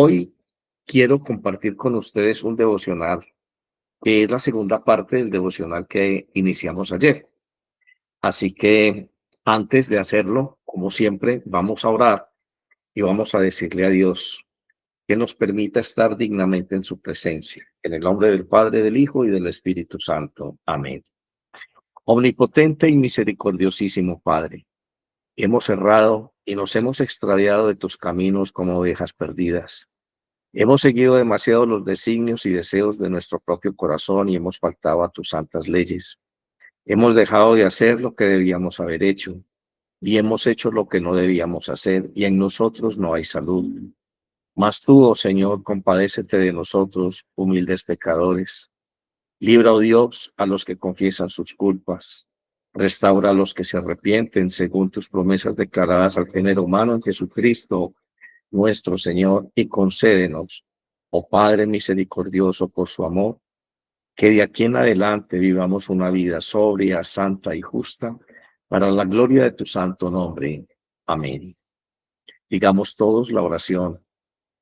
Hoy quiero compartir con ustedes un devocional, que es la segunda parte del devocional que iniciamos ayer. Así que antes de hacerlo, como siempre, vamos a orar y vamos a decirle a Dios que nos permita estar dignamente en su presencia. En el nombre del Padre, del Hijo y del Espíritu Santo. Amén. Omnipotente y misericordiosísimo Padre, hemos errado y nos hemos extraviado de tus caminos como ovejas perdidas. Hemos seguido demasiado los designios y deseos de nuestro propio corazón y hemos faltado a tus santas leyes. Hemos dejado de hacer lo que debíamos haber hecho y hemos hecho lo que no debíamos hacer, y en nosotros no hay salud. Mas tú, oh Señor, compadécete de nosotros, humildes pecadores. Libra, oh Dios, a los que confiesan sus culpas. Restaura a los que se arrepienten según tus promesas declaradas al género humano en Jesucristo, nuestro Señor, y concédenos, oh Padre misericordioso, por su amor, que de aquí en adelante vivamos una vida sobria, santa y justa, para la gloria de tu santo nombre. Amén. Digamos todos la oración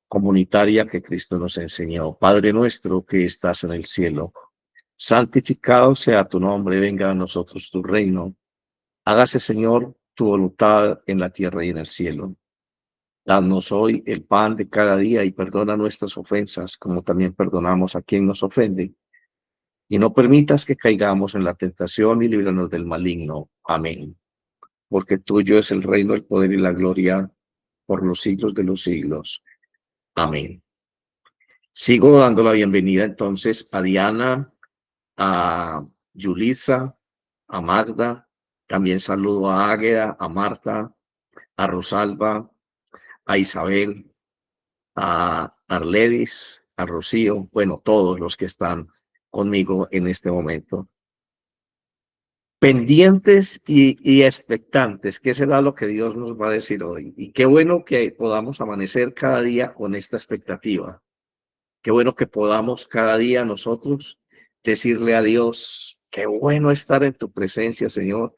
comunitaria que Cristo nos enseñó. Padre nuestro que estás en el cielo, santificado sea tu nombre, venga a nosotros tu reino. Hágase, Señor, tu voluntad en la tierra y en el cielo. Danos hoy el pan de cada día y perdona nuestras ofensas, como también perdonamos a quien nos ofende. Y no permitas que caigamos en la tentación y líbranos del maligno. Amén. Porque tuyo es el reino, el poder y la gloria por los siglos de los siglos. Amén. Sigo dando la bienvenida entonces a Diana, a Yulisa, a Magda. También saludo a Águeda, a Marta, a Rosalba, a Isabel, a Arledis, a Rocío, bueno, todos los que están conmigo en este momento. Pendientes y expectantes, ¿qué será lo que Dios nos va a decir hoy? Y qué bueno que podamos amanecer cada día con esta expectativa. Qué bueno que podamos cada día nosotros decirle a Dios, qué bueno estar en tu presencia, Señor.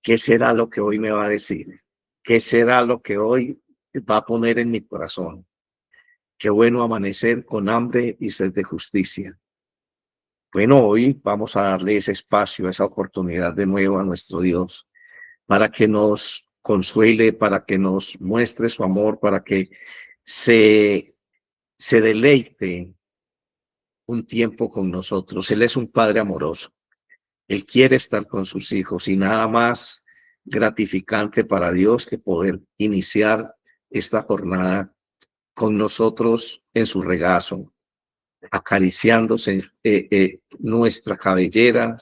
¿Qué será lo que hoy me va a decir? ¿Qué será lo que hoy va a poner en mi corazón? Qué bueno amanecer con hambre y sed de justicia. Bueno, hoy vamos a darle ese espacio, esa oportunidad de nuevo a nuestro Dios para que nos consuele, para que nos muestre su amor, para que se deleite un tiempo con nosotros. Él es un Padre amoroso. Él quiere estar con sus hijos y nada más gratificante para Dios que poder iniciar esta jornada con nosotros en su regazo, acariciándose nuestra cabellera,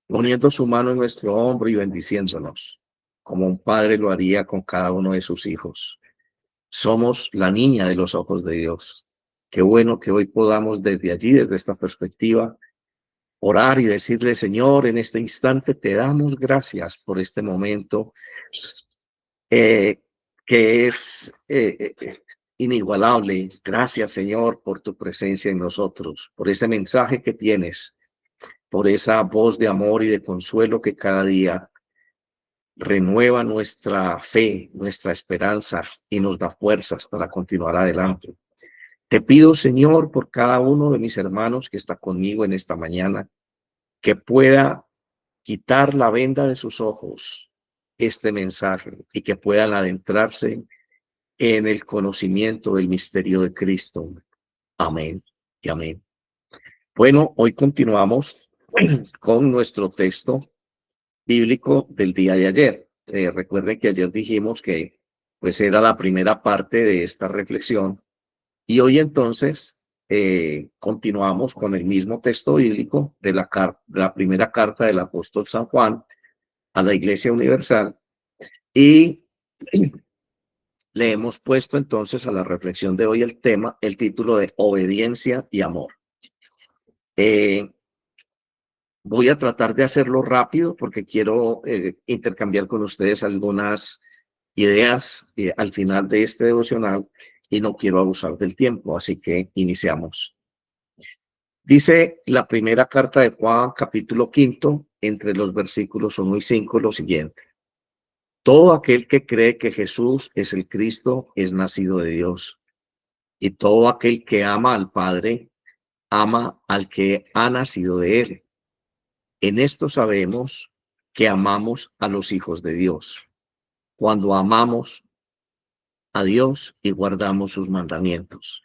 poniendo su mano en nuestro hombro y bendiciéndonos, como un padre lo haría con cada uno de sus hijos. Somos la niña de los ojos de Dios. Qué bueno que hoy podamos desde allí, desde esta perspectiva, orar y decirle, Señor, en este instante te damos gracias por este momento eh, que es inigualable. Gracias, Señor, por tu presencia en nosotros, por ese mensaje que tienes, por esa voz de amor y de consuelo que cada día renueva nuestra fe, nuestra esperanza y nos da fuerzas para continuar adelante. Te pido, Señor, por cada uno de mis hermanos que está conmigo en esta mañana, que pueda quitar la venda de sus ojos este mensaje y que puedan adentrarse en el conocimiento del misterio de Cristo. Amén y amén. Bueno, hoy continuamos con nuestro texto bíblico del día de ayer. Recuerden que ayer dijimos que pues era la primera parte de esta reflexión y hoy entonces continuamos con el mismo texto bíblico de la primera carta del apóstol San Juan a la Iglesia Universal y le hemos puesto entonces a la reflexión de hoy el título de obediencia y amor. Voy a tratar de hacerlo rápido porque quiero intercambiar con ustedes algunas ideas al final de este devocional y no quiero abusar del tiempo, así que iniciamos. Dice la primera carta de Juan, capítulo 5, entre los versículos 1 y 5, lo siguiente. Todo aquel que cree que Jesús es el Cristo es nacido de Dios. y todo aquel que ama al Padre, ama al que ha nacido de él. En esto sabemos que amamos a los hijos de Dios, cuando amamos a Dios y guardamos sus mandamientos.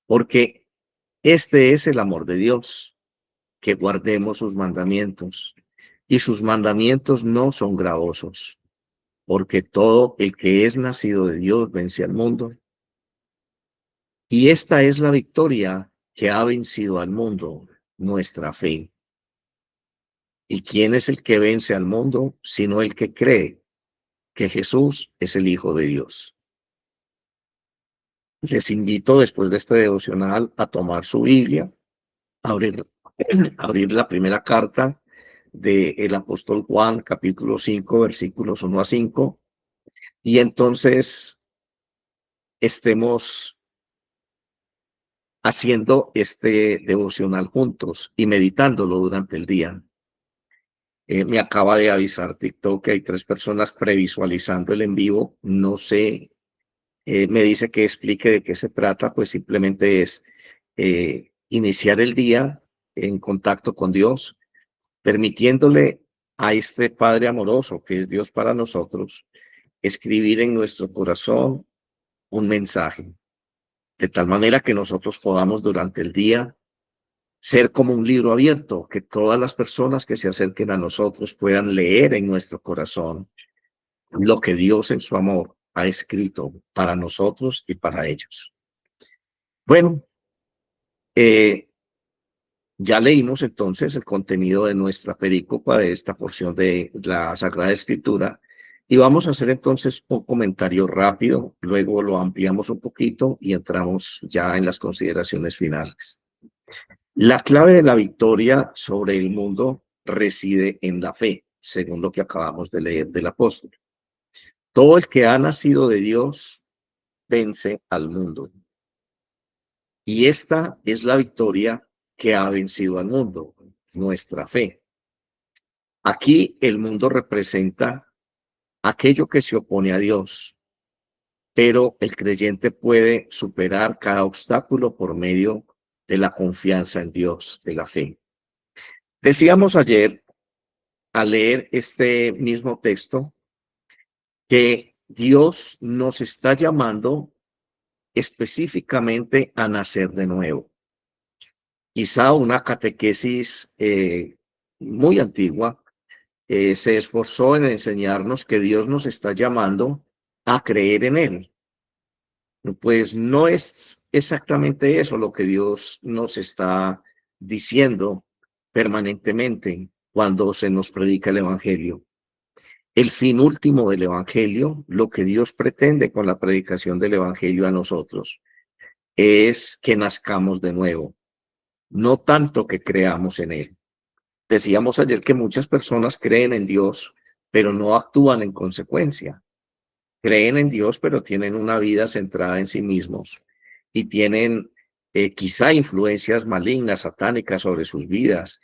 Porque este es el amor de Dios, que guardemos sus mandamientos. Y sus mandamientos no son gravosos, porque todo el que es nacido de Dios vence al mundo. Y esta es la victoria que ha vencido al mundo, nuestra fe. ¿Y quién es el que vence al mundo, sino el que cree que Jesús es el Hijo de Dios? Les invito después de este devocional a tomar su Biblia, abrir, abrir la primera carta del apóstol Juan, capítulo 5, versículos 1 a 5, y entonces estemos haciendo este devocional juntos y meditándolo durante el día. Me acaba de avisar TikTok que hay 3 personas previsualizando el en vivo. No sé, me dice que explique de qué se trata, pues simplemente es iniciar el día en contacto con Dios, permitiéndole a este Padre amoroso que es Dios para nosotros, escribir en nuestro corazón un mensaje, de tal manera que nosotros podamos durante el día ser como un libro abierto, que todas las personas que se acerquen a nosotros puedan leer en nuestro corazón lo que Dios en su amor ha escrito para nosotros y para ellos. Bueno, eh, ya leímos entonces el contenido de nuestra perícopa de esta porción de la Sagrada Escritura y vamos a hacer entonces un comentario rápido, luego lo ampliamos un poquito y entramos ya en las consideraciones finales. La clave de la victoria sobre el mundo reside en la fe, según lo que acabamos de leer del apóstol. Todo el que ha nacido de Dios vence al mundo. Y esta es la victoria que ha vencido al mundo, nuestra fe. Aquí el mundo representa aquello que se opone a Dios, pero el creyente puede superar cada obstáculo por medio de la confianza en Dios, de la fe. Decíamos ayer, al leer este mismo texto, que Dios nos está llamando específicamente a nacer de nuevo. Quizá una catequesis muy antigua se esforzó en enseñarnos que Dios nos está llamando a creer en Él. Pues no es exactamente eso lo que Dios nos está diciendo permanentemente cuando se nos predica el Evangelio. El fin último del Evangelio, lo que Dios pretende con la predicación del Evangelio a nosotros, es que nazcamos de nuevo, no tanto que creamos en Él. Decíamos ayer que muchas personas creen en Dios, pero no actúan en consecuencia. Creen en Dios, pero tienen una vida centrada en sí mismos y tienen quizá influencias malignas, satánicas sobre sus vidas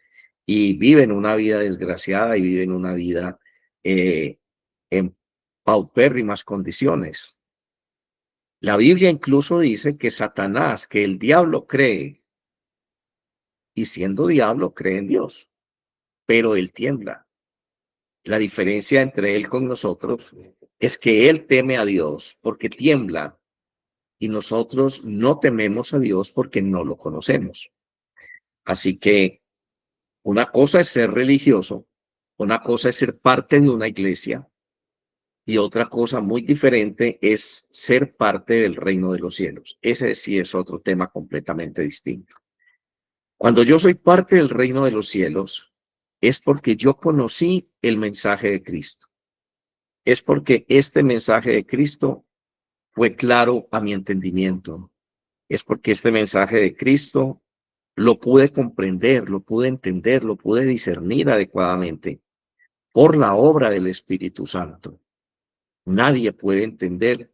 y viven una vida desgraciada y viven una vida en paupérrimas condiciones. La Biblia incluso dice que Satanás, que el diablo cree, y siendo diablo cree en Dios, pero él tiembla. La diferencia entre él con nosotros es que él teme a Dios porque tiembla y nosotros no tememos a Dios porque no lo conocemos. Así que una cosa es ser religioso, una cosa es ser parte de una iglesia y otra cosa muy diferente es ser parte del reino de los cielos. Ese sí es otro tema completamente distinto. Cuando yo soy parte del reino de los cielos, es porque yo conocí el mensaje de Cristo. Es porque este mensaje de Cristo fue claro a mi entendimiento. Es porque este mensaje de Cristo lo pude comprender, lo pude entender, lo pude discernir adecuadamente por la obra del Espíritu Santo. Nadie puede entender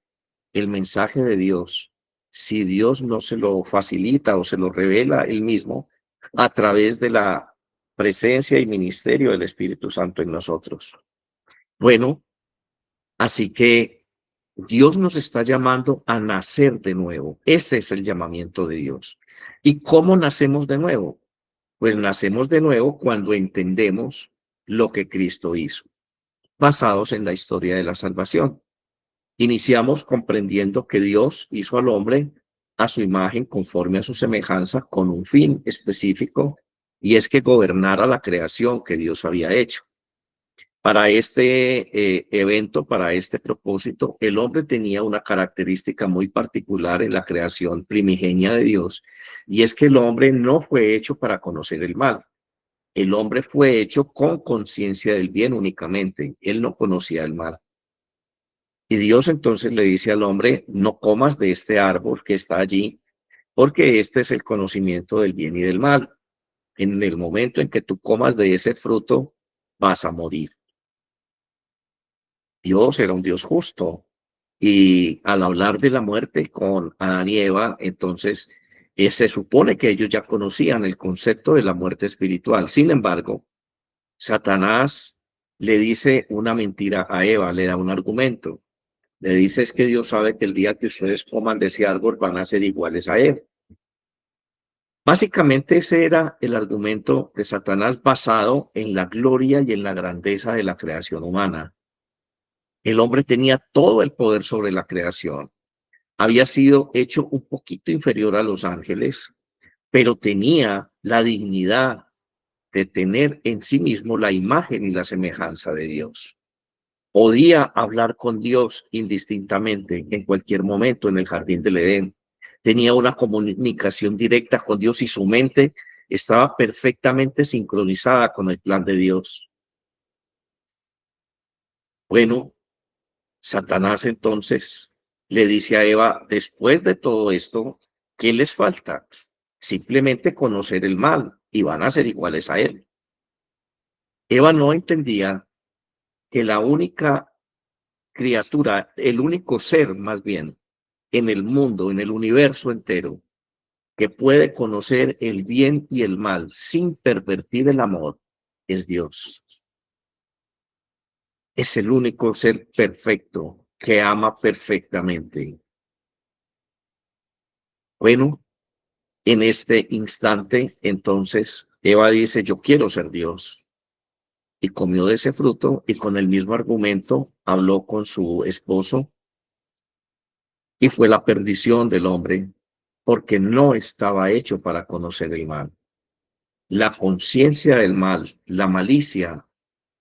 el mensaje de Dios si Dios no se lo facilita o se lo revela él mismo a través de la presencia y ministerio del Espíritu Santo en nosotros. Bueno, así que Dios nos está llamando a nacer de nuevo. Ese es el llamamiento de Dios. ¿Y cómo nacemos de nuevo? Pues nacemos de nuevo cuando entendemos lo que Cristo hizo, basados en la historia de la salvación. Iniciamos comprendiendo que Dios hizo al hombre a su imagen, conforme a su semejanza, con un fin específico, y es que gobernara la creación que Dios había hecho. Para este evento, para este propósito, el hombre tenía una característica muy particular en la creación primigenia de Dios, y es que el hombre no fue hecho para conocer el mal. El hombre fue hecho con conciencia del bien únicamente. Él no conocía el mal. Y Dios entonces le dice al hombre, no comas de este árbol que está allí, porque este es el conocimiento del bien y del mal. En el momento en que tú comas de ese fruto, vas a morir. Dios era un Dios justo. Y al hablar de la muerte con Adán y Eva, entonces se supone que ellos ya conocían el concepto de la muerte espiritual. Sin embargo, Satanás le dice una mentira a Eva, le da un argumento. Le dice es que Dios sabe que el día que ustedes coman de ese árbol van a ser iguales a él. Básicamente ese era el argumento de Satanás basado en la gloria y en la grandeza de la creación humana. El hombre tenía todo el poder sobre la creación. Había sido hecho un poquito inferior a los ángeles, pero tenía la dignidad de tener en sí mismo la imagen y la semejanza de Dios. Podía hablar con Dios indistintamente en cualquier momento en el jardín del Edén. Tenía una comunicación directa con Dios y su mente estaba perfectamente sincronizada con el plan de Dios. Bueno, Satanás entonces le dice a Eva, después de todo esto, ¿qué les falta? Simplemente conocer el mal y van a ser iguales a él. Eva no entendía que la única criatura, el único ser más bien, en el mundo, en el universo entero, que puede conocer el bien y el mal sin pervertir el amor, es Dios. Es el único ser perfecto que ama perfectamente. Bueno, en este instante, entonces, Eva dice, yo quiero ser Dios. Y comió de ese fruto y con el mismo argumento habló con su esposo y fue la perdición del hombre porque no estaba hecho para conocer el mal. La conciencia del mal, la malicia,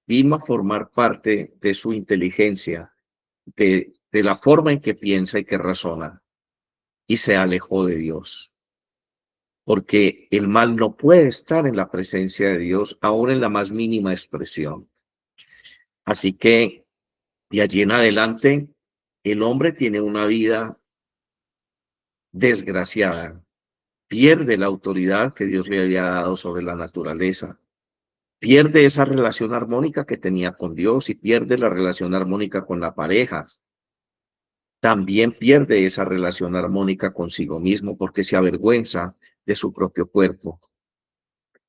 vino a formar parte de su inteligencia, de la forma en que piensa y que razona, y se alejó de Dios. Porque el mal no puede estar en la presencia de Dios, aún en la más mínima expresión. Así que de allí en adelante, el hombre tiene una vida desgraciada, pierde la autoridad que Dios le había dado sobre la naturaleza, pierde esa relación armónica que tenía con Dios y pierde la relación armónica con la pareja. También pierde esa relación armónica consigo mismo porque se avergüenza de su propio cuerpo.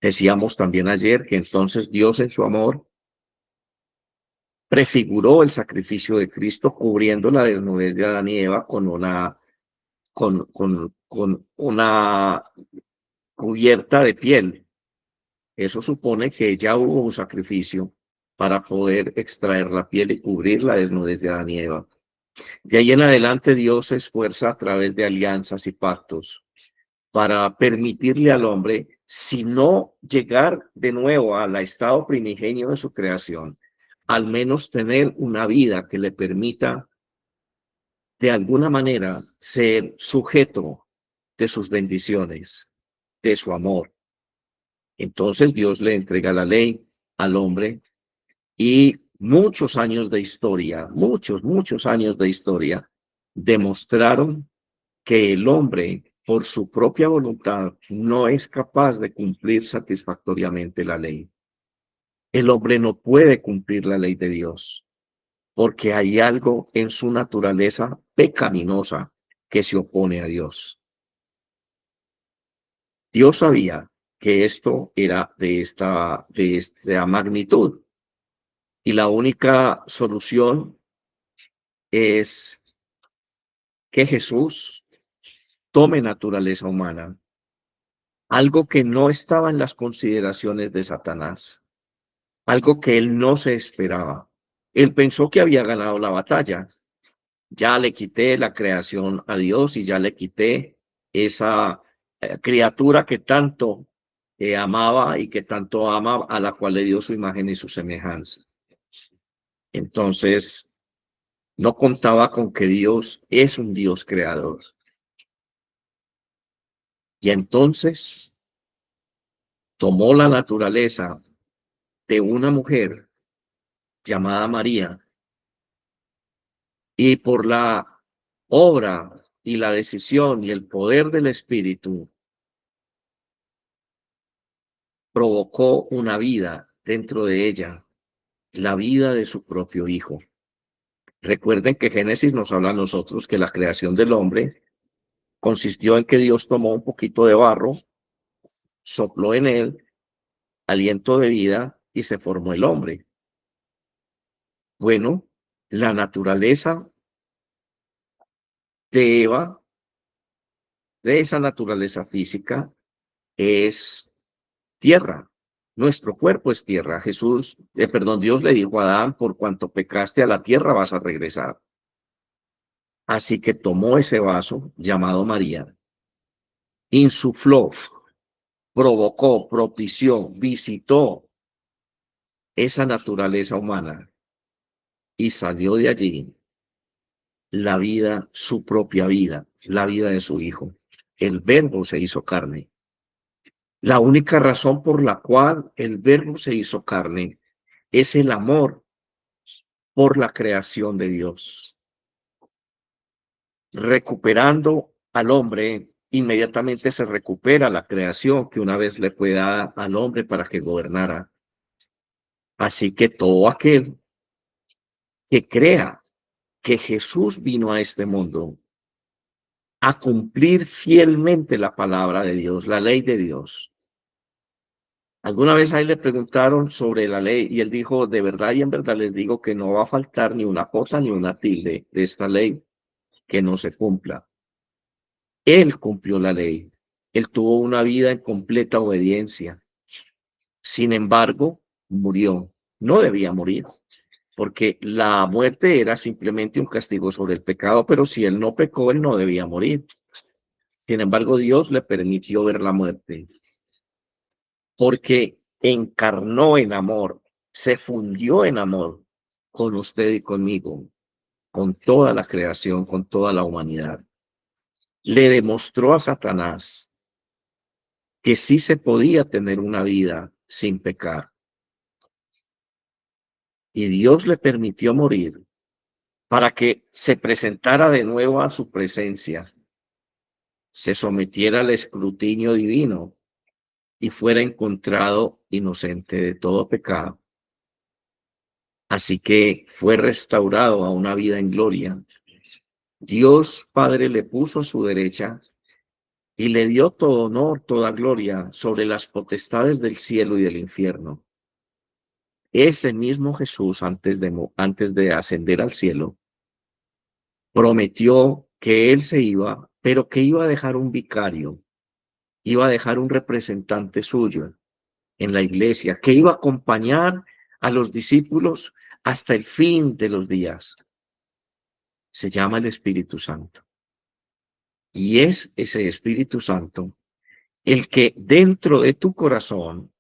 Decíamos también ayer que entonces Dios en su amor prefiguró el sacrificio de Cristo cubriendo la desnudez de Adán y Eva con una cubierta de piel. Eso supone que ya hubo un sacrificio para poder extraer la piel y cubrir la desnudez de Adán y Eva. De ahí en adelante Dios se esfuerza a través de alianzas y pactos para permitirle al hombre, si no llegar de nuevo al estado primigenio de su creación, al menos tener una vida que le permita de alguna manera ser sujeto de sus bendiciones, de su amor. Entonces Dios le entrega la ley al hombre y muchos años de historia, muchos años de historia demostraron que el hombre por su propia voluntad no es capaz de cumplir satisfactoriamente la ley. El hombre no puede cumplir la ley de Dios porque hay algo en su naturaleza pecaminosa que se opone a Dios. Dios sabía que esto era de esta magnitud y la única solución es que Jesús tome naturaleza humana, algo que no estaba en las consideraciones de Satanás, algo que él no se esperaba. Él pensó que había ganado la batalla. Ya le quité la creación a Dios y ya le quité esa criatura que tanto amaba y que tanto ama, a la cual le dio su imagen y su semejanza. Entonces, no contaba con que Dios es un Dios creador. Y entonces tomó la naturaleza de una mujer llamada María y por la obra y la decisión y el poder del Espíritu provocó una vida dentro de ella, la vida de su propio hijo. Recuerden que Génesis nos habla a nosotros que la creación del hombre consistió en que Dios tomó un poquito de barro, sopló en él aliento de vida y se formó el hombre. Bueno, la naturaleza de Eva, de esa naturaleza física, es tierra. Nuestro cuerpo es tierra. Dios le dijo a Adán, por cuanto pecaste a la tierra vas a regresar. Así que tomó ese vaso llamado María, insufló, provocó, propició, visitó esa naturaleza humana y salió de allí la vida, su propia vida, la vida de su hijo. El Verbo se hizo carne. La única razón por la cual el Verbo se hizo carne es el amor por la creación de Dios. Recuperando al hombre, inmediatamente se recupera la creación que una vez le fue dada al hombre para que gobernara. Así que todo aquel que crea que Jesús vino a este mundo a cumplir fielmente la palabra de Dios, la ley de Dios. Alguna vez ahí le preguntaron sobre la ley y él dijo, de verdad y en verdad les digo que no va a faltar ni una jota ni una tilde de esta ley que no se cumpla. Él cumplió la ley. Él tuvo una vida en completa obediencia. Sin embargo, murió. No debía morir, porque la muerte era simplemente un castigo sobre el pecado, pero si él no pecó, él no debía morir. Sin embargo, Dios le permitió ver la muerte, porque encarnó en amor, se fundió en amor con usted y conmigo, con toda la creación, con toda la humanidad. Le demostró a Satanás que sí se podía tener una vida sin pecar. Y Dios le permitió morir para que se presentara de nuevo a su presencia, se sometiera al escrutinio divino y fuera encontrado inocente de todo pecado. Así que fue restaurado a una vida en gloria. Dios Padre le puso a su derecha y le dio todo honor, toda gloria sobre las potestades del cielo y del infierno. Ese mismo Jesús, antes de ascender al cielo, prometió que él se iba, pero que iba a dejar un vicario, iba a dejar un representante suyo en la iglesia, que iba a acompañar a los discípulos hasta el fin de los días. Se llama el Espíritu Santo. Y es ese Espíritu Santo el que dentro de tu corazón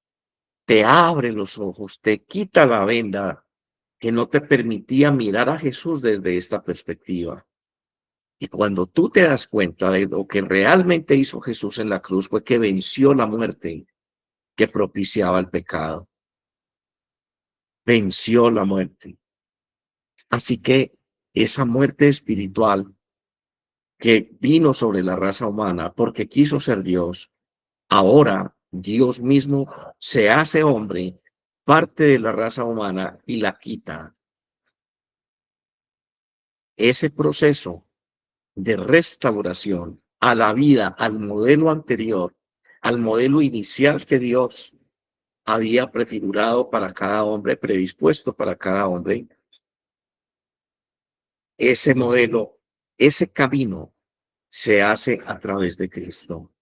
te abre los ojos, te quita la venda que no te permitía mirar a Jesús desde esta perspectiva. Y cuando tú te das cuenta de lo que realmente hizo Jesús en la cruz, fue que venció la muerte que propiciaba el pecado. Venció la muerte. Así que esa muerte espiritual que vino sobre la raza humana porque quiso ser Dios, ahora Dios mismo se hace hombre, parte de la raza humana y la quita. Ese proceso de restauración a la vida, al modelo anterior, al modelo inicial que Dios había prefigurado para cada hombre, predispuesto para cada hombre, ese modelo ese camino se hace a través de Cristo.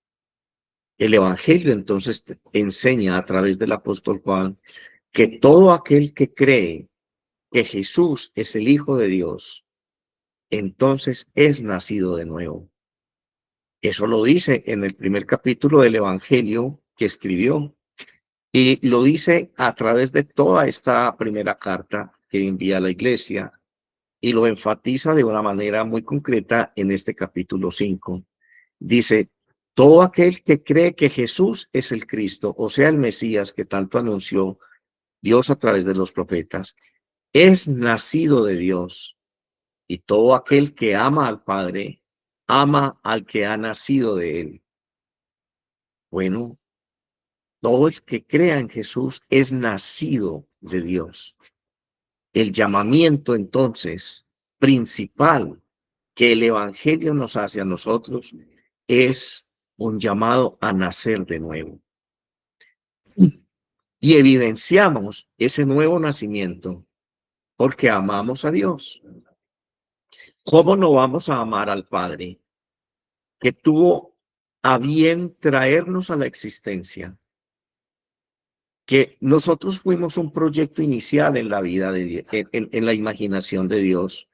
El Evangelio entonces enseña a través del apóstol Juan que todo aquel que cree que Jesús es el Hijo de Dios, entonces es nacido de nuevo. Eso lo dice en el primer capítulo del Evangelio que escribió y lo dice a través de toda esta primera carta que envía a la iglesia y lo enfatiza de una manera muy concreta en este capítulo 5. Dice, todo aquel que cree que Jesús es el Cristo, o sea, el Mesías que tanto anunció Dios a través de los profetas, es nacido de Dios. Y todo aquel que ama al Padre, ama al que ha nacido de él. Bueno, todo el que crea en Jesús es nacido de Dios. El llamamiento entonces principal que el Evangelio nos hace a nosotros es un llamado a nacer de nuevo. Y evidenciamos ese nuevo nacimiento porque amamos a Dios. ¿Cómo no vamos a amar al Padre que tuvo a bien traernos a la existencia? Que nosotros fuimos un proyecto inicial en la vida de Dios, en la imaginación de Dios,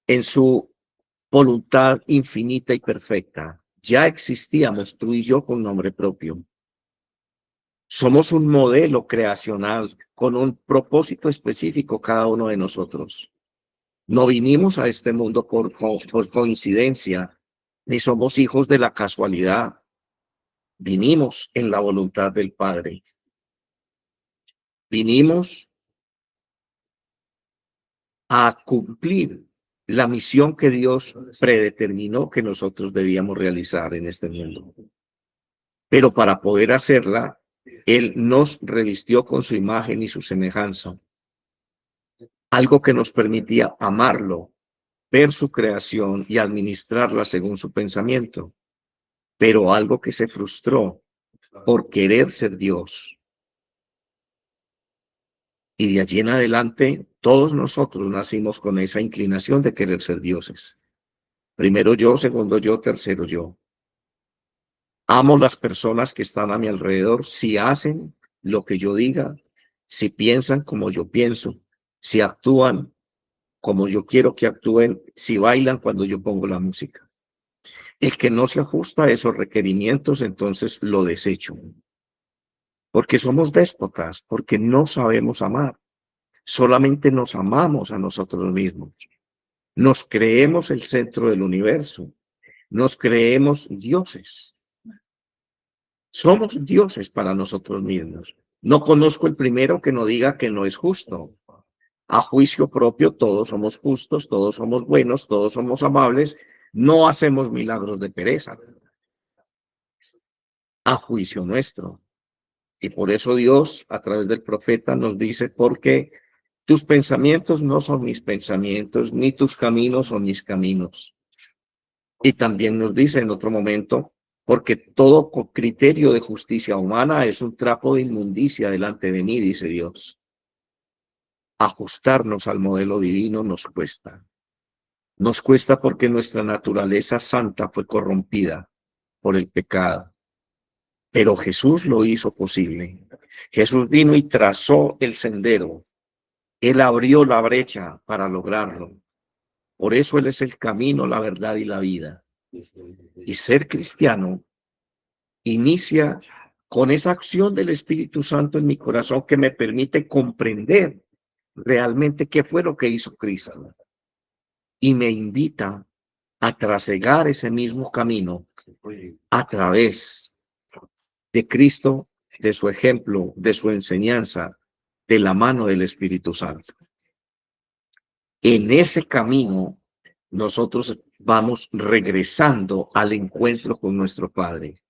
en su voluntad infinita y perfecta. Ya existíamos tú y yo con nombre propio. Somos un modelo creacional con un propósito específico cada uno de nosotros. No vinimos a este mundo por coincidencia, ni somos hijos de la casualidad. Vinimos en la voluntad del Padre. Vinimos a cumplir la misión que Dios predeterminó que nosotros debíamos realizar en este mundo. Pero para poder hacerla, Él nos revistió con su imagen y su semejanza, algo que nos permitía amarlo, ver su creación y administrarla según su pensamiento, pero algo que se frustró por querer ser Dios. Y de allí en adelante, todos nosotros nacimos con esa inclinación de querer ser dioses. Primero yo, segundo yo, tercero yo. Amo las personas que están a mi alrededor si hacen lo que yo diga, si piensan como yo pienso, si actúan como yo quiero que actúen, si bailan cuando yo pongo la música. El que no se ajusta a esos requerimientos, entonces lo desecho. Porque somos déspotas, porque no sabemos amar. Solamente nos amamos a nosotros mismos. Nos creemos el centro del universo. Nos creemos dioses. Somos dioses para nosotros mismos. No conozco el primero que no diga que no es justo. A juicio propio, todos somos justos, todos somos buenos, todos somos amables. No hacemos milagros de pereza. A juicio nuestro. Y por eso Dios, a través del profeta, nos dice, porque tus pensamientos no son mis pensamientos, ni tus caminos son mis caminos. Y también nos dice en otro momento, porque todo criterio de justicia humana es un trapo de inmundicia delante de mí, dice Dios. Ajustarnos al modelo divino nos cuesta. Nos cuesta porque nuestra naturaleza santa fue corrompida por el pecado. Pero Jesús lo hizo posible. Jesús vino y trazó el sendero. Él abrió la brecha para lograrlo. Por eso Él es el camino, la verdad y la vida. Y ser cristiano inicia con esa acción del Espíritu Santo en mi corazón que me permite comprender realmente qué fue lo que hizo Cristo. Y me invita a trasegar ese mismo camino a través de Cristo, de su ejemplo, de su enseñanza, de la mano del Espíritu Santo. En ese camino, nosotros vamos regresando al encuentro con nuestro Padre.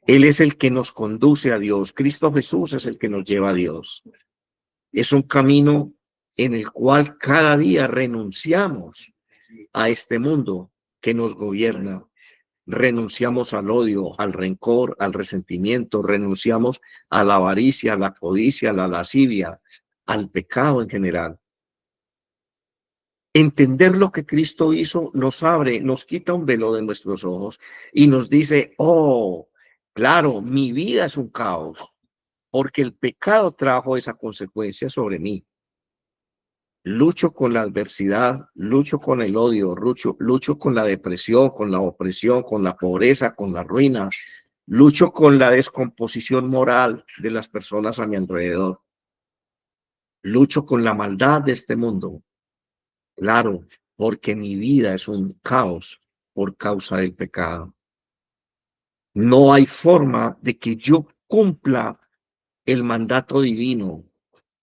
Él es el que nos conduce a Dios. Cristo Jesús es el que nos lleva a Dios. Es un camino en el cual cada día renunciamos a este mundo que nos gobierna. Renunciamos al odio, al rencor, al resentimiento, renunciamos a la avaricia, a la codicia, a la lascivia, al pecado en general. Entender lo que Cristo hizo nos abre, nos quita un velo de nuestros ojos y nos dice, oh, claro, mi vida es un caos, porque el pecado trajo esa consecuencia sobre mí. Lucho con la adversidad, lucho con el odio, lucho con la depresión, con la opresión, con la pobreza, con la ruina, lucho con la descomposición moral de las personas a mi alrededor, lucho con la maldad de este mundo. Claro, porque mi vida es un caos por causa del pecado. No hay forma de que yo cumpla el mandato divino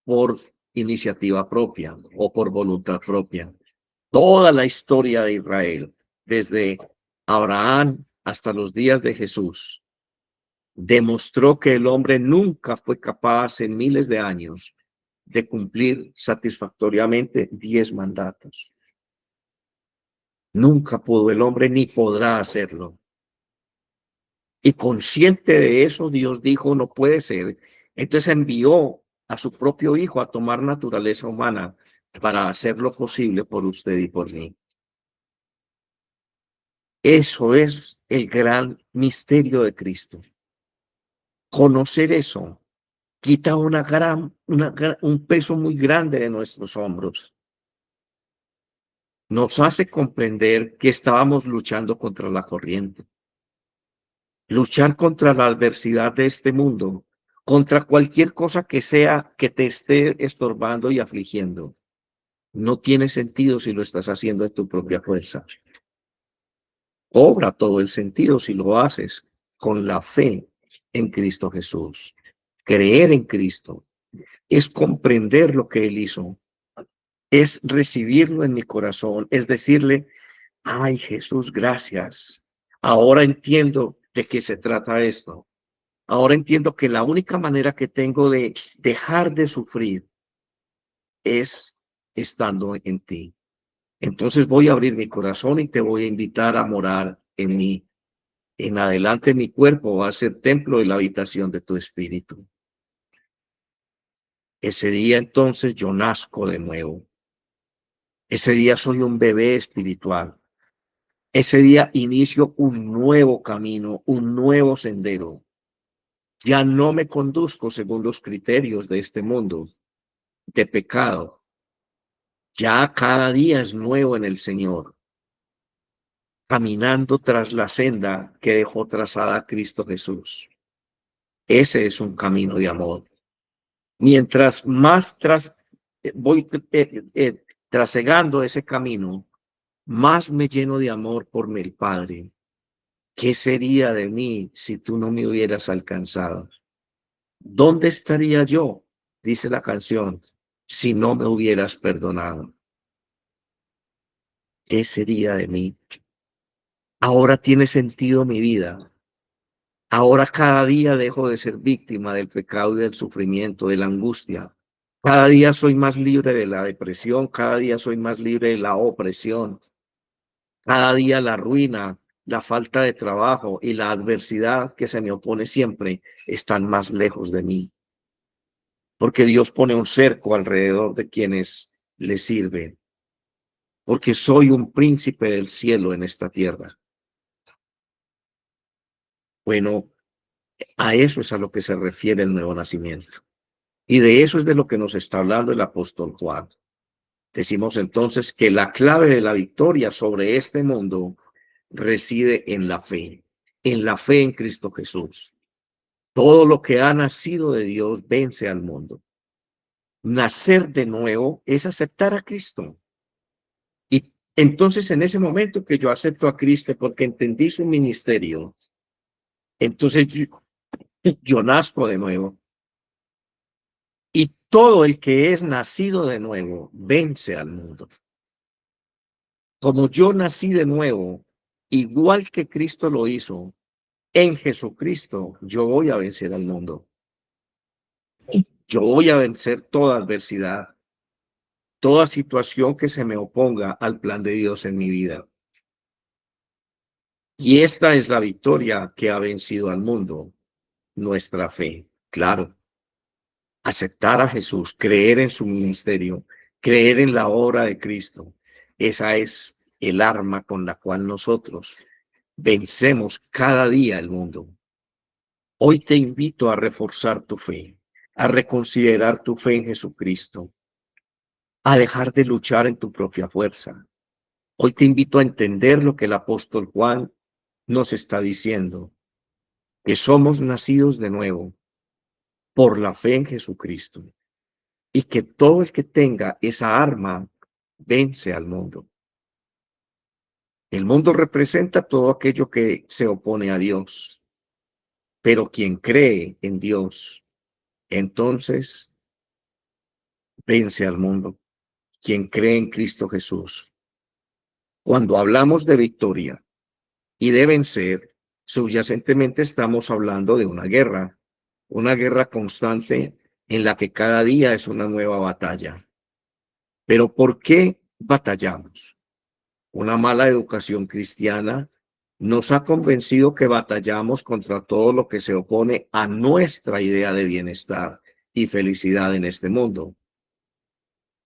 por iniciativa propia o por voluntad propia. Toda la historia de Israel, desde Abraham hasta los días de Jesús, demostró que el hombre nunca fue capaz en miles de años de cumplir satisfactoriamente 10 mandatos. Nunca pudo el hombre ni podrá hacerlo. Y consciente de eso, Dios dijo, no puede ser. Entonces envió a su propio hijo a tomar naturaleza humana para hacer lo posible por usted y por mí. Eso es el gran misterio de Cristo. Conocer eso quita un peso muy grande de nuestros hombros. Nos hace comprender que estábamos luchando contra la corriente. Luchar contra la adversidad de este mundo, contra cualquier cosa que sea que te esté estorbando y afligiendo, no tiene sentido si lo estás haciendo en tu propia fuerza. Cobra todo el sentido si lo haces con la fe en Cristo Jesús. Creer en Cristo es comprender lo que Él hizo, es recibirlo en mi corazón, es decirle, ay Jesús, gracias. Ahora entiendo de qué se trata esto. Ahora entiendo que la única manera que tengo de dejar de sufrir es estando en ti. Entonces voy a abrir mi corazón y te voy a invitar a morar en mí. En adelante mi cuerpo va a ser templo de la habitación de tu espíritu. Ese día entonces yo nazco de nuevo. Ese día soy un bebé espiritual. Ese día inicio un nuevo camino, un nuevo sendero. Ya no me conduzco según los criterios de este mundo de pecado. Ya cada día es nuevo en el Señor, caminando tras la senda que dejó trazada Cristo Jesús. Ese es un camino de amor. Mientras más voy trasegando ese camino, más me lleno de amor por el Padre. ¿Qué sería de mí si tú no me hubieras alcanzado? ¿Dónde estaría yo? Dice la canción, si no me hubieras perdonado. ¿Qué sería de mí? Ahora tiene sentido mi vida. Ahora cada día dejo de ser víctima del pecado y del sufrimiento, de la angustia. Cada día soy más libre de la depresión, cada día soy más libre de la opresión. Cada día la ruina, la falta de trabajo y la adversidad que se me opone siempre están más lejos de mí. Porque Dios pone un cerco alrededor de quienes le sirven. Porque soy un príncipe del cielo en esta tierra. Bueno, a eso es a lo que se refiere el nuevo nacimiento. Y de eso es de lo que nos está hablando el apóstol Juan. Decimos entonces que la clave de la victoria sobre este mundo reside en la fe en Cristo Jesús. Todo lo que ha nacido de Dios vence al mundo. Nacer de nuevo es aceptar a Cristo. Y entonces en ese momento que yo acepto a Cristo porque entendí su ministerio, entonces yo nazco de nuevo. Y todo el que es nacido de nuevo vence al mundo. Como yo nací de nuevo, igual que Cristo lo hizo, en Jesucristo, yo voy a vencer al mundo. Yo voy a vencer toda adversidad, toda situación que se me oponga al plan de Dios en mi vida. Y esta es la victoria que ha vencido al mundo, nuestra fe. Claro, aceptar a Jesús, creer en su ministerio, creer en la obra de Cristo, Esa es el arma con la cual nosotros vencemos cada día el mundo. Hoy te invito a reforzar tu fe, a reconsiderar tu fe en Jesucristo, a dejar de luchar en tu propia fuerza. Hoy te invito a entender lo que el apóstol Juan nos está diciendo, que somos nacidos de nuevo por la fe en Jesucristo y que todo el que tenga esa arma vence al mundo. El mundo representa todo aquello que se opone a Dios, pero quien cree en Dios, entonces vence al mundo. Quien cree en Cristo Jesús. Cuando hablamos de victoria y de vencer, subyacentemente estamos hablando de una guerra constante en la que cada día es una nueva batalla. Pero ¿por qué batallamos? Una mala educación cristiana nos ha convencido que batallamos contra todo lo que se opone a nuestra idea de bienestar y felicidad en este mundo.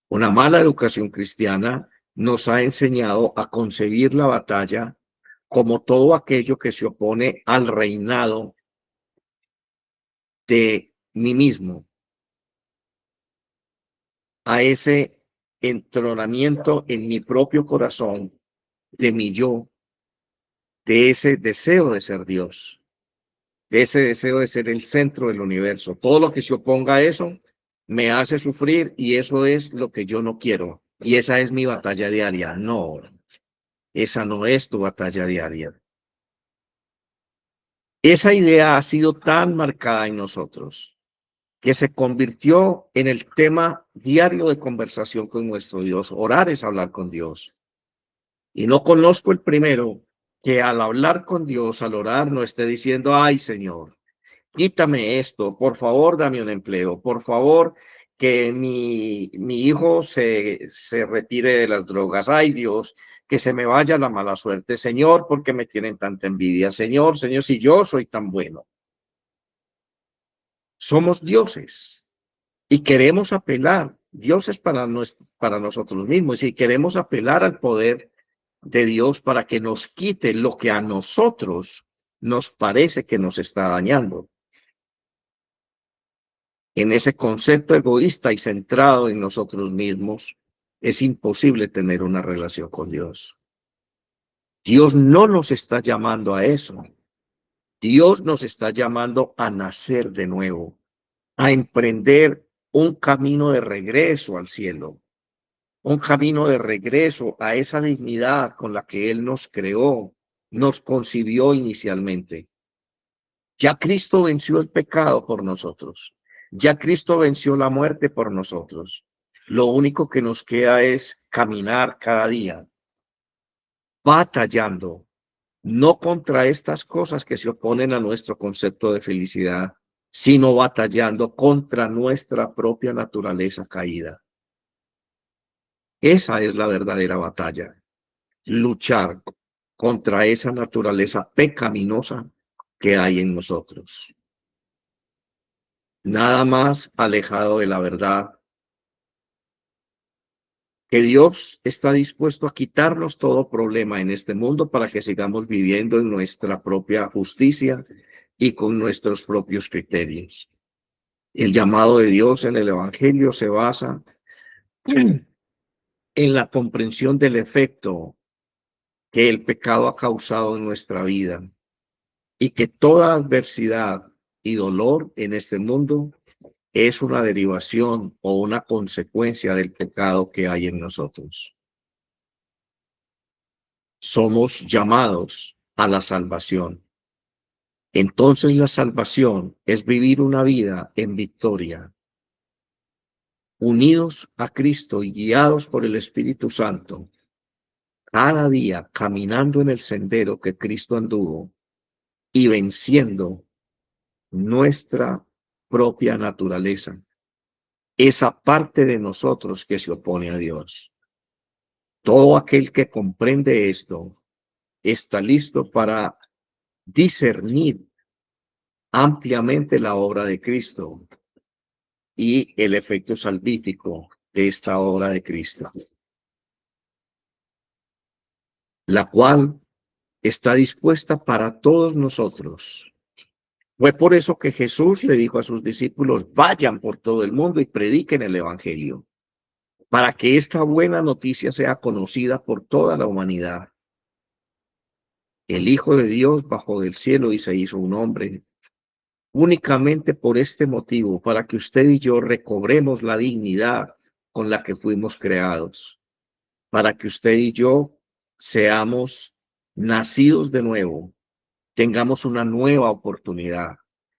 Una mala educación cristiana nos ha enseñado a concebir la batalla como todo aquello que se opone al reinado de mí mismo, a ese entronamiento en mi propio corazón de mi yo, de ese deseo de ser Dios, de ese deseo de ser el centro del universo. Todo lo que se oponga a eso me hace sufrir y eso es lo que yo no quiero. Y esa es mi batalla diaria. No, esa no es tu batalla diaria. Esa idea ha sido tan marcada en nosotros que se convirtió en el tema diario de conversación con nuestro Dios. Orar es hablar con Dios. Y no conozco el primero que al hablar con Dios, al orar, no esté diciendo, ay Señor, quítame esto, por favor, dame un empleo, por favor, que mi hijo se retire de las drogas, ay Dios, que se me vaya la mala suerte, Señor, porque me tienen tanta envidia, Señor, Señor, si yo soy tan bueno. Somos dioses y queremos apelar, dioses para nosotros mismos, y queremos apelar al poder de Dios para que nos quite lo que a nosotros nos parece que nos está dañando. En ese concepto egoísta y centrado en nosotros mismos, es imposible tener una relación con Dios. Dios no nos está llamando a eso. Dios nos está llamando a nacer de nuevo, a emprender un camino de regreso al cielo, un camino de regreso a esa dignidad con la que Él nos creó, nos concibió inicialmente. Ya Cristo venció el pecado por nosotros. Ya Cristo venció la muerte por nosotros. Lo único que nos queda es caminar cada día, batallando, no contra estas cosas que se oponen a nuestro concepto de felicidad, sino batallando contra nuestra propia naturaleza caída. Esa es la verdadera batalla. Luchar contra esa naturaleza pecaminosa que hay en nosotros. Nada más alejado de la verdad, que Dios está dispuesto a quitarnos todo problema en este mundo para que sigamos viviendo en nuestra propia justicia y con nuestros propios criterios. El llamado de Dios en el Evangelio se basa en la comprensión del efecto que el pecado ha causado en nuestra vida y que toda adversidad y dolor en este mundo es una derivación o una consecuencia del pecado que hay en nosotros. Somos llamados a la salvación. Entonces la salvación es vivir una vida en victoria, unidos a Cristo y guiados por el Espíritu Santo, cada día caminando en el sendero que Cristo anduvo y venciendo nuestra propia naturaleza, esa parte de nosotros que se opone a Dios. Todo aquel que comprende esto está listo para discernir ampliamente la obra de Cristo y el efecto salvífico de esta obra de Cristo. la cual está dispuesta para todos nosotros. Fue por eso que Jesús le dijo a sus discípulos, vayan por todo el mundo y prediquen el evangelio, para que esta buena noticia sea conocida por toda la humanidad. El Hijo de Dios bajó del cielo y se hizo un hombre, únicamente por este motivo, para que usted y yo recobremos la dignidad con la que fuimos creados, para que usted y yo seamos nacidos de nuevo, tengamos una nueva oportunidad.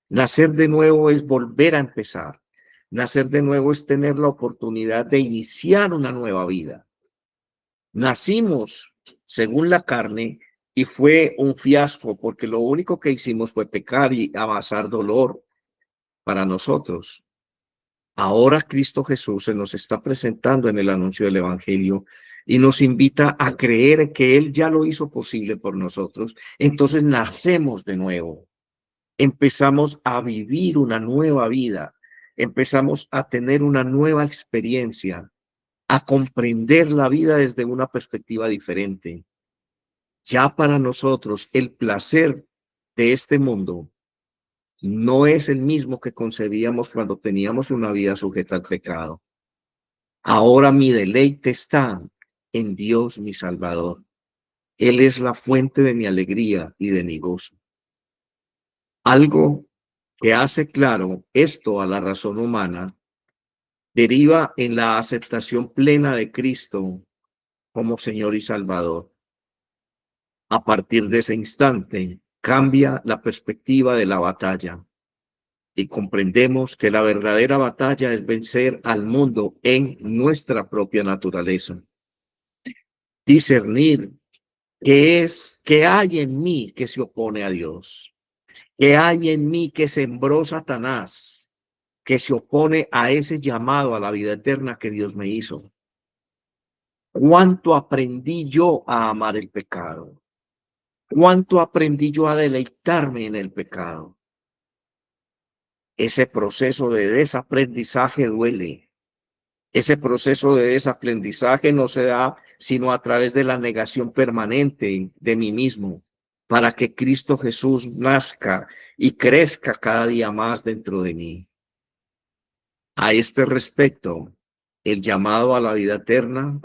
Nacer de nuevo es volver a empezar. Nacer de nuevo es tener la oportunidad de iniciar una nueva vida. Nacimos según la carne y fue un fiasco porque lo único que hicimos fue pecar y amasar dolor para nosotros. Ahora Cristo Jesús se nos está presentando en el anuncio del Evangelio y nos invita a creer que Él ya lo hizo posible por nosotros. Entonces nacemos de nuevo, empezamos a vivir una nueva vida, empezamos a tener una nueva experiencia, a comprender la vida desde una perspectiva diferente. Ya para nosotros el placer de este mundo no es el mismo que concebíamos cuando teníamos una vida sujeta al pecado. Ahora mi deleite está en Dios, mi Salvador. Él es la fuente de mi alegría y de mi gozo. Algo que hace claro esto a la razón humana deriva en la aceptación plena de Cristo como Señor y Salvador. A partir de ese instante, cambia la perspectiva de la batalla y comprendemos que la verdadera batalla es vencer al mundo en nuestra propia naturaleza. Discernir qué hay en mí que se opone a Dios, qué hay en mí que sembró Satanás, que se opone a ese llamado a la vida eterna que Dios me hizo. ¿Cuánto aprendí yo a amar el pecado? ¿Cuánto aprendí yo a deleitarme en el pecado? Ese proceso de desaprendizaje duele. Ese proceso de desaprendizaje no se da sino a través de la negación permanente de mí mismo, para que Cristo Jesús nazca y crezca cada día más dentro de mí. A este respecto, el llamado a la vida eterna,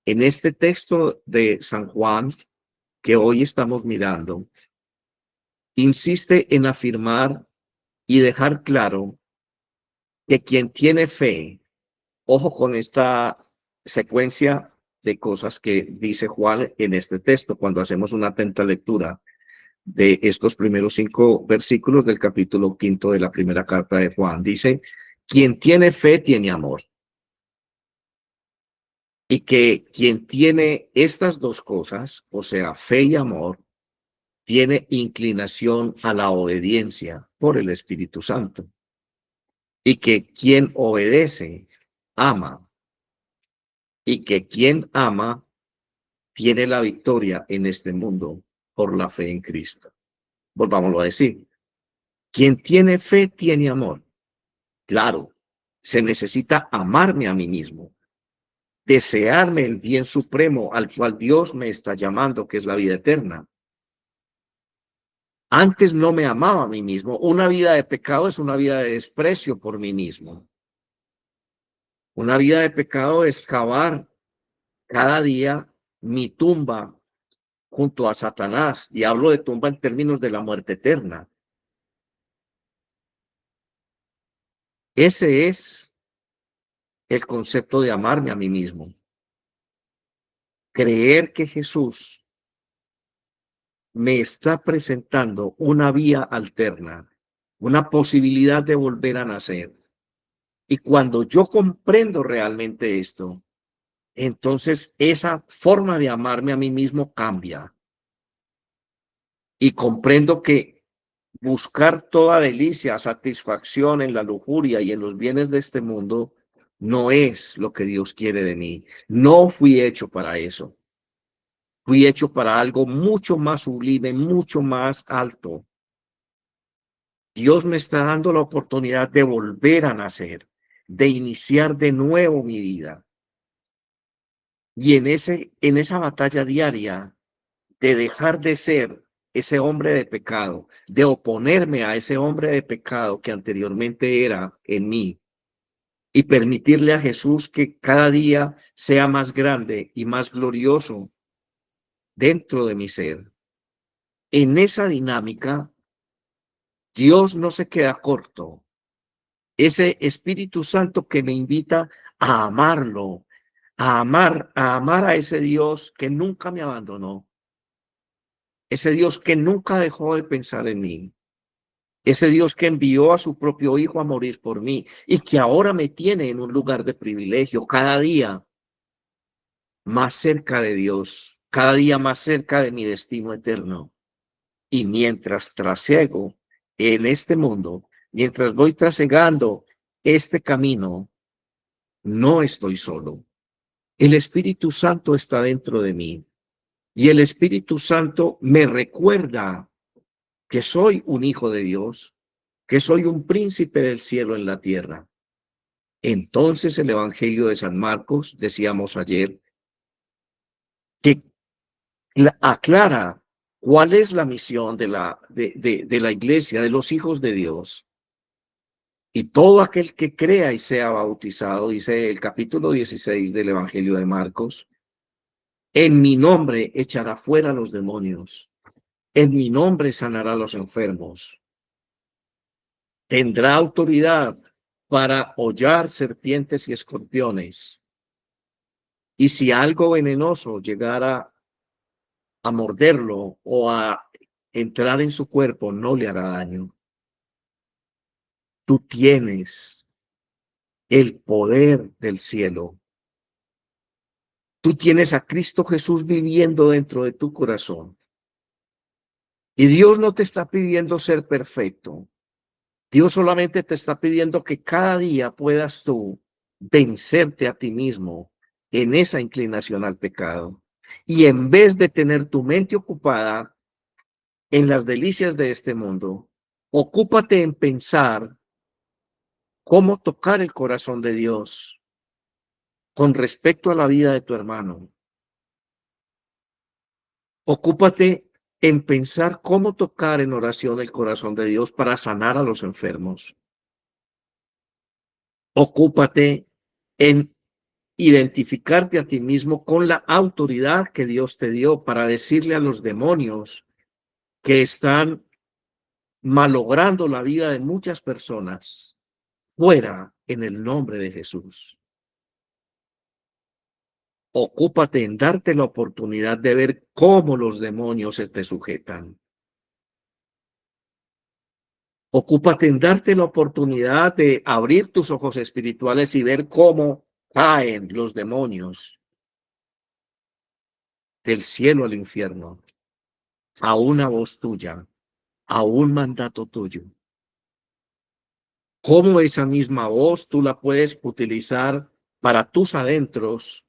en este texto de San Juan que hoy estamos mirando, insiste en afirmar y dejar claro que quien tiene fe, ojo con esta secuencia de cosas que dice Juan en este texto, cuando hacemos una atenta lectura de estos primeros 5 versículos del capítulo 5 de la primera carta de Juan, dice, quien tiene fe tiene amor. Y que quien tiene estas dos cosas, o sea, fe y amor, tiene inclinación a la obediencia por el Espíritu Santo. Y que quien obedece, ama. Y que quien ama, tiene la victoria en este mundo por la fe en Cristo. Volvámoslo a decir. Quien tiene fe, tiene amor. Claro, se necesita amarme a mí mismo, desearme el bien supremo al cual Dios me está llamando, que es la vida eterna. Antes no me amaba a mí mismo. Una vida de pecado es una vida de desprecio por mí mismo. Una vida de pecado es cavar cada día mi tumba junto a Satanás. Y hablo de tumba en términos de la muerte eterna. Ese es el concepto de amarme a mí mismo. Creer que Jesús me está presentando una vía alterna, una posibilidad de volver a nacer. Y cuando yo comprendo realmente esto, entonces esa forma de amarme a mí mismo cambia. Y comprendo que buscar toda delicia, satisfacción en la lujuria y en los bienes de este mundo no es lo que Dios quiere de mí. No fui hecho para eso. Fui hecho para algo mucho más sublime, mucho más alto. Dios me está dando la oportunidad de volver a nacer, de iniciar de nuevo mi vida. Y en esa batalla diaria de dejar de ser ese hombre de pecado, de oponerme a ese hombre de pecado que anteriormente era en mí y permitirle a Jesús que cada día sea más grande y más glorioso dentro de mi ser. En esa dinámica, Dios no se queda corto. Ese Espíritu Santo que me invita a amarlo, a amar a ese Dios que nunca me abandonó, ese Dios que nunca dejó de pensar en mí, ese Dios que envió a su propio Hijo a morir por mí y que ahora me tiene en un lugar de privilegio cada día más cerca de Dios, cada día más cerca de mi destino eterno. Y mientras trasiego en este mundo, mientras voy trasegando este camino, no estoy solo. El Espíritu Santo está dentro de mí y el Espíritu Santo me recuerda que soy un hijo de Dios, que soy un príncipe del cielo en la tierra. Entonces el Evangelio de San Marcos, decíamos ayer, que aclara cuál es la misión de la iglesia, de los hijos de Dios. Y todo aquel que crea y sea bautizado, dice el capítulo 16 del Evangelio de Marcos, en mi nombre echará fuera los demonios, en mi nombre sanará a los enfermos, tendrá autoridad para hollar serpientes y escorpiones. Y si algo venenoso llegara a morderlo o a entrar en su cuerpo, no le hará daño. Tú tienes el poder del cielo. Tú tienes a Cristo Jesús viviendo dentro de tu corazón. Y Dios no te está pidiendo ser perfecto. Dios solamente te está pidiendo que cada día puedas tú vencerte a ti mismo en esa inclinación al pecado. Y en vez de tener tu mente ocupada en las delicias de este mundo, ocúpate en pensar cómo tocar el corazón de Dios con respecto a la vida de tu hermano. Ocúpate en pensar cómo tocar en oración el corazón de Dios para sanar a los enfermos. Ocúpate en identificarte a ti mismo con la autoridad que Dios te dio para decirle a los demonios que están malogrando la vida de muchas personas, fuera en el nombre de Jesús. Ocúpate en darte la oportunidad de ver cómo los demonios se te sujetan. Ocúpate en darte la oportunidad de abrir tus ojos espirituales y ver cómo caen los demonios del cielo al infierno, a una voz tuya, a un mandato tuyo. Cómo esa misma voz tú la puedes utilizar para tus adentros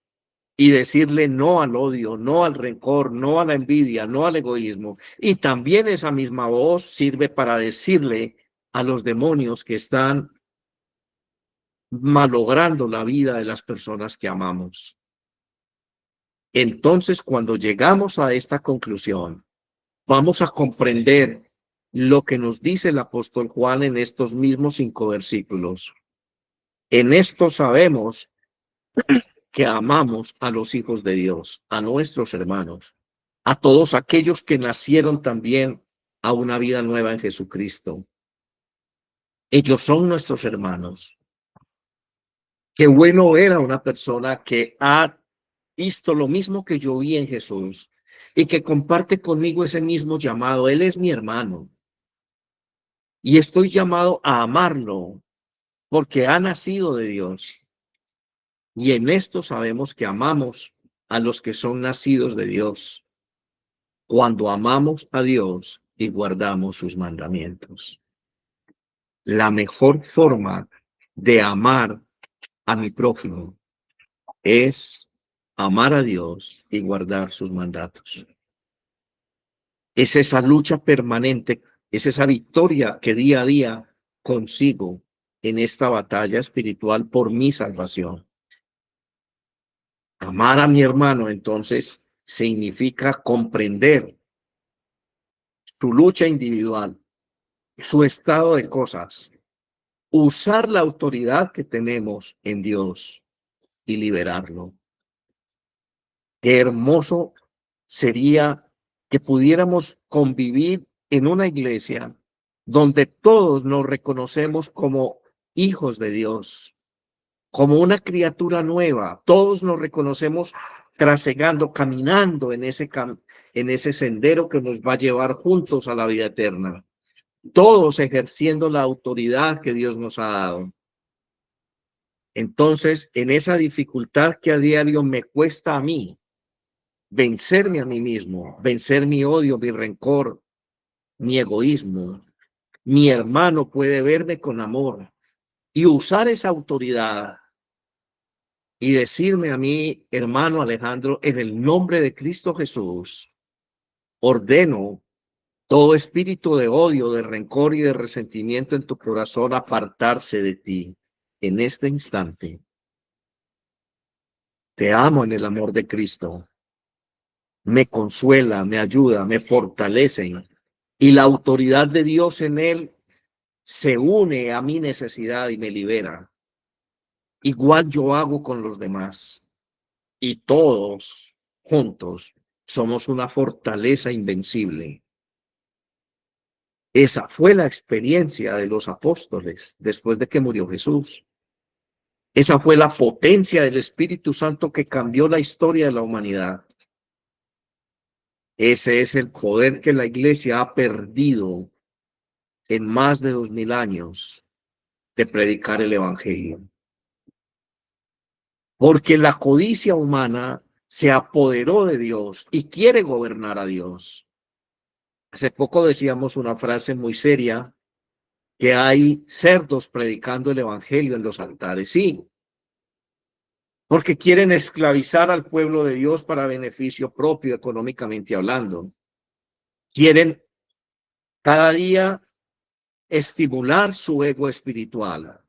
y decirle no al odio, no al rencor, no a la envidia, no al egoísmo. Y también esa misma voz sirve para decirle a los demonios que están malogrando la vida de las personas que amamos. Entonces, cuando llegamos a esta conclusión, vamos a comprender lo que nos dice el apóstol Juan en estos mismos 5 versículos. En esto sabemos que amamos a los hijos de Dios, a nuestros hermanos, a todos aquellos que nacieron también a una vida nueva en Jesucristo. Ellos son nuestros hermanos. Qué bueno ver a una persona que ha visto lo mismo que yo vi en Jesús y que comparte conmigo ese mismo llamado. Él es mi hermano y estoy llamado a amarlo porque ha nacido de Dios. Y en esto sabemos que amamos a los que son nacidos de Dios, cuando amamos a Dios y guardamos sus mandamientos. La mejor forma de amar a mi prójimo es amar a Dios y guardar sus mandatos. Es esa lucha permanente, es esa victoria que día a día consigo en esta batalla espiritual por mi salvación. Amar a mi hermano, entonces, significa comprender su lucha individual, su estado de cosas, usar la autoridad que tenemos en Dios y liberarlo. Qué hermoso sería que pudiéramos convivir en una iglesia donde todos nos reconocemos como hijos de Dios, como una criatura nueva. Todos nos reconocemos trasegando, caminando en ese sendero que nos va a llevar juntos a la vida eterna. Todos ejerciendo la autoridad que Dios nos ha dado. Entonces, en esa dificultad que a diario me cuesta a mí, vencerme a mí mismo, vencer mi odio, mi rencor, mi egoísmo, mi hermano puede verme con amor y usar esa autoridad y decirme a mí, hermano Alejandro, en el nombre de Cristo Jesús, ordeno todo espíritu de odio, de rencor y de resentimiento en tu corazón apartarse de ti en este instante. Te amo en el amor de Cristo. Me consuela, me ayuda, me fortalece. Y la autoridad de Dios en él se une a mi necesidad y me libera. Igual yo hago con los demás. Y todos juntos somos una fortaleza invencible. Esa fue la experiencia de los apóstoles después de que murió Jesús. Esa fue la potencia del Espíritu Santo que cambió la historia de la humanidad. Ese es el poder que la iglesia ha perdido en más de 2000 años de predicar el evangelio. Porque la codicia humana se apoderó de Dios y quiere gobernar a Dios. Hace poco decíamos una frase muy seria, que hay cerdos predicando el evangelio en los altares. Sí, porque quieren esclavizar al pueblo de Dios para beneficio propio, económicamente hablando. Quieren cada día estimular su ego espiritual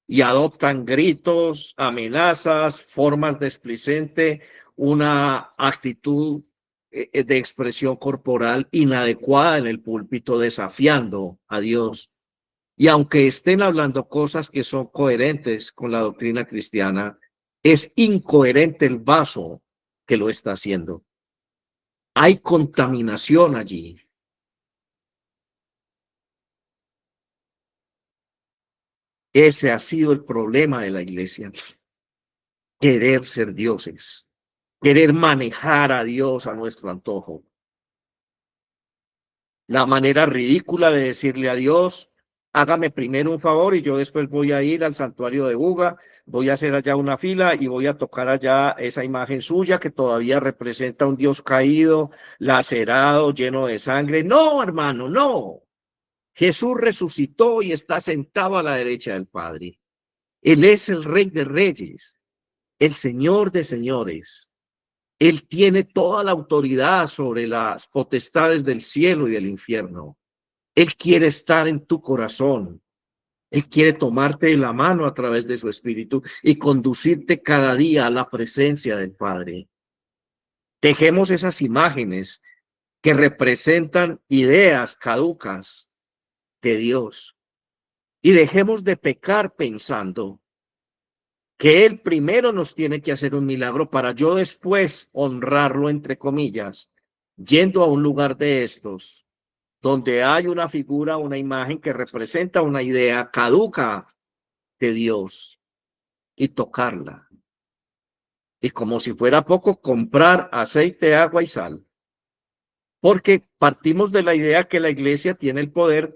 y adoptan gritos, amenazas, formas displicentes, una actitud de expresión corporal inadecuada en el púlpito, desafiando a Dios. Y aunque estén hablando cosas que son coherentes con la doctrina cristiana, es incoherente el vaso que lo está haciendo. Hay contaminación allí. Ese ha sido el problema de la iglesia. Querer ser dioses, querer manejar a Dios a nuestro antojo. La manera ridícula de decirle a Dios, hágame primero un favor y yo después voy a ir al santuario de Buga, voy a hacer allá una fila y voy a tocar allá esa imagen suya que todavía representa un Dios caído, lacerado, lleno de sangre. No, hermano, no. Jesús resucitó y está sentado a la derecha del Padre. Él es el Rey de Reyes, el Señor de Señores. Él tiene toda la autoridad sobre las potestades del cielo y del infierno. Él quiere estar en tu corazón. Él quiere tomarte de la mano a través de su espíritu y conducirte cada día a la presencia del Padre. Dejemos esas imágenes que representan ideas caducas de Dios y dejemos de pecar pensando que Él primero nos tiene que hacer un milagro para yo después honrarlo, entre comillas, yendo a un lugar de estos, donde hay una figura, una imagen que representa una idea caduca de Dios y tocarla. Y como si fuera poco, comprar aceite, agua y sal. Porque partimos de la idea que la iglesia tiene el poder,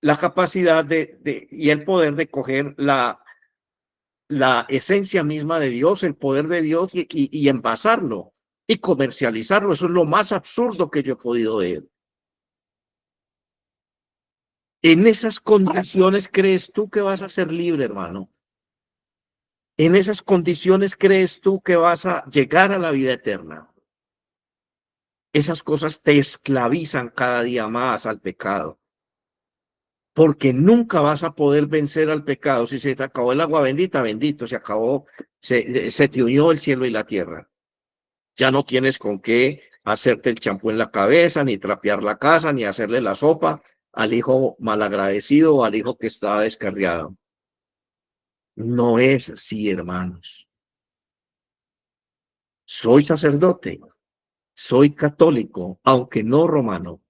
la capacidad y el poder de coger la esencia misma de Dios, el poder de Dios y envasarlo y comercializarlo. Eso es lo más absurdo que yo he podido ver. En esas condiciones crees tú que vas a ser libre, hermano. En esas condiciones crees tú que vas a llegar a la vida eterna. Esas cosas te esclavizan cada día más al pecado. Porque nunca vas a poder vencer al pecado. Si se te acabó el agua bendita, bendito, se acabó, se te unió el cielo y la tierra. Ya no tienes con qué hacerte el champú en la cabeza, ni trapear la casa, ni hacerle la sopa al hijo malagradecido o al hijo que está descarriado. No es así, hermanos. Soy sacerdote, soy católico, aunque no romano,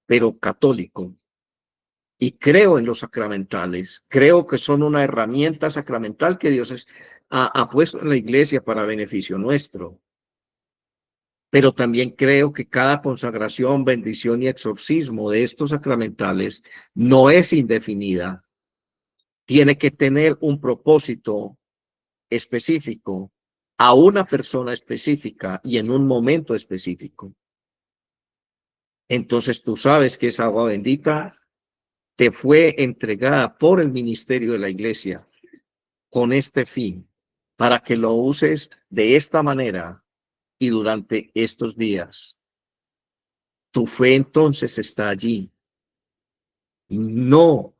pero católico. Y creo en los sacramentales. Creo que son una herramienta sacramental que Dios ha puesto en la iglesia para beneficio nuestro. Pero también creo que cada consagración, bendición y exorcismo de estos sacramentales no es indefinida. Tiene que tener un propósito específico a una persona específica y en un momento específico. Entonces tú sabes que esa agua bendita te fue entregada por el ministerio de la iglesia con este fin, para que lo uses de esta manera y durante estos días. Tu fe entonces está allí, no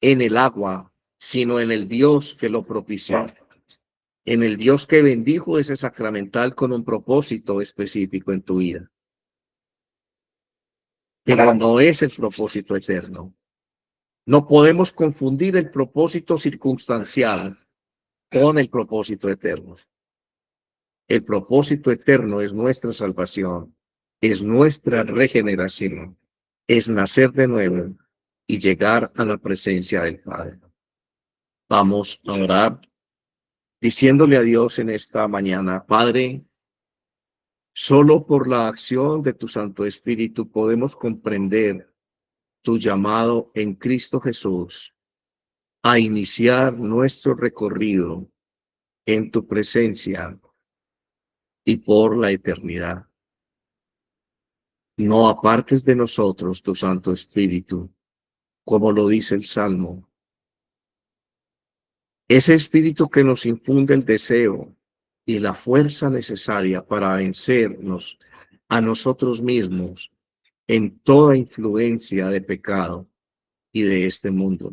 en el agua, sino en el Dios que lo propició, en el Dios que bendijo ese sacramental con un propósito específico en tu vida. Pero no es el propósito eterno. No podemos confundir el propósito circunstancial con el propósito eterno. El propósito eterno es nuestra salvación, es nuestra regeneración, es nacer de nuevo y llegar a la presencia del Padre. Vamos a orar diciéndole a Dios en esta mañana: Padre, solo por la acción de tu Santo Espíritu podemos comprender tu llamado en Cristo Jesús a iniciar nuestro recorrido en tu presencia y por la eternidad. No apartes de nosotros tu Santo Espíritu, como lo dice el Salmo. Ese Espíritu que nos infunde el deseo y la fuerza necesaria para vencernos a nosotros mismos en toda influencia de pecado y de este mundo.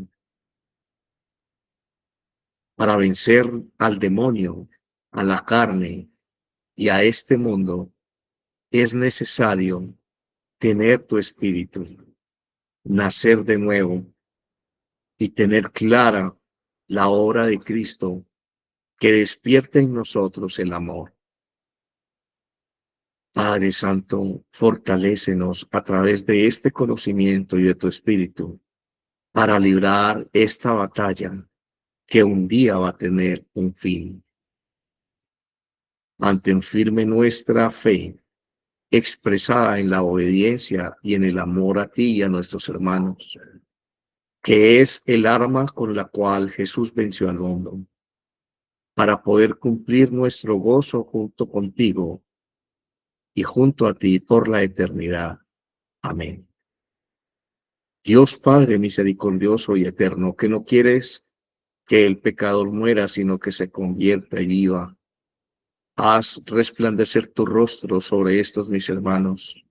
Para vencer al demonio, a la carne y a este mundo, es necesario tener tu espíritu, nacer de nuevo y tener clara la obra de Cristo que despierta en nosotros el amor. Padre Santo, fortalécenos a través de este conocimiento y de tu espíritu para librar esta batalla que un día va a tener un fin. Mantén firme nuestra fe expresada en la obediencia y en el amor a ti y a nuestros hermanos, que es el arma con la cual Jesús venció al mundo, para poder cumplir nuestro gozo junto contigo y junto a ti por la eternidad. Amén. Dios Padre misericordioso y eterno, que no quieres que el pecador muera, sino que se convierta y viva, haz resplandecer tu rostro sobre estos mis hermanos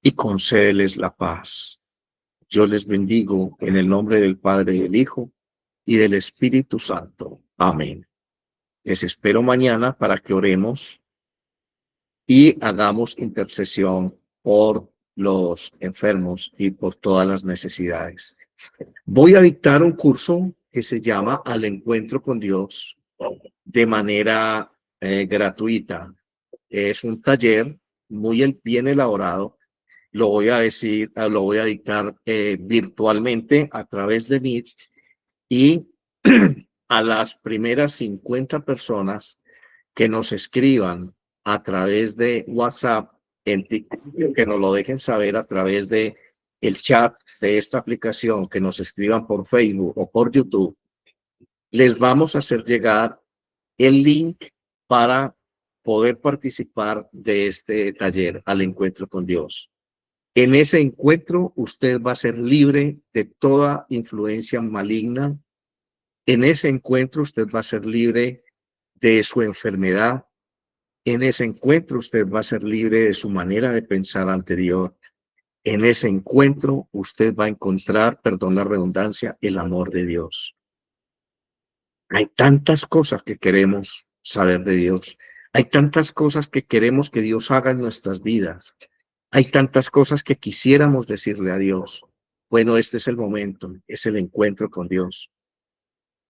y concédeles la paz. Yo les bendigo en el nombre del Padre, del Hijo y del Espíritu Santo. Amén. Les espero mañana para que oremos y hagamos intercesión por los enfermos y por todas las necesidades. Voy a dictar un curso que se llama Al Encuentro con Dios de manera gratuita. Es un taller muy bien elaborado. Lo voy a dictar virtualmente a través de Meet y a las primeras 50 personas que nos escriban a través de WhatsApp, en TikTok, que nos lo dejen saber a través de el chat de esta aplicación, que nos escriban por Facebook o por YouTube, les vamos a hacer llegar el link para poder participar de este taller Al Encuentro con Dios. En ese encuentro usted va a ser libre de toda influencia maligna. En ese encuentro usted va a ser libre de su enfermedad. En ese encuentro usted va a ser libre de su manera de pensar anterior. En ese encuentro usted va a encontrar, perdón la redundancia, el amor de Dios. Hay tantas cosas que queremos saber de Dios. Hay tantas cosas que queremos que Dios haga en nuestras vidas. Hay tantas cosas que quisiéramos decirle a Dios. Bueno, este es el momento, es el encuentro con Dios.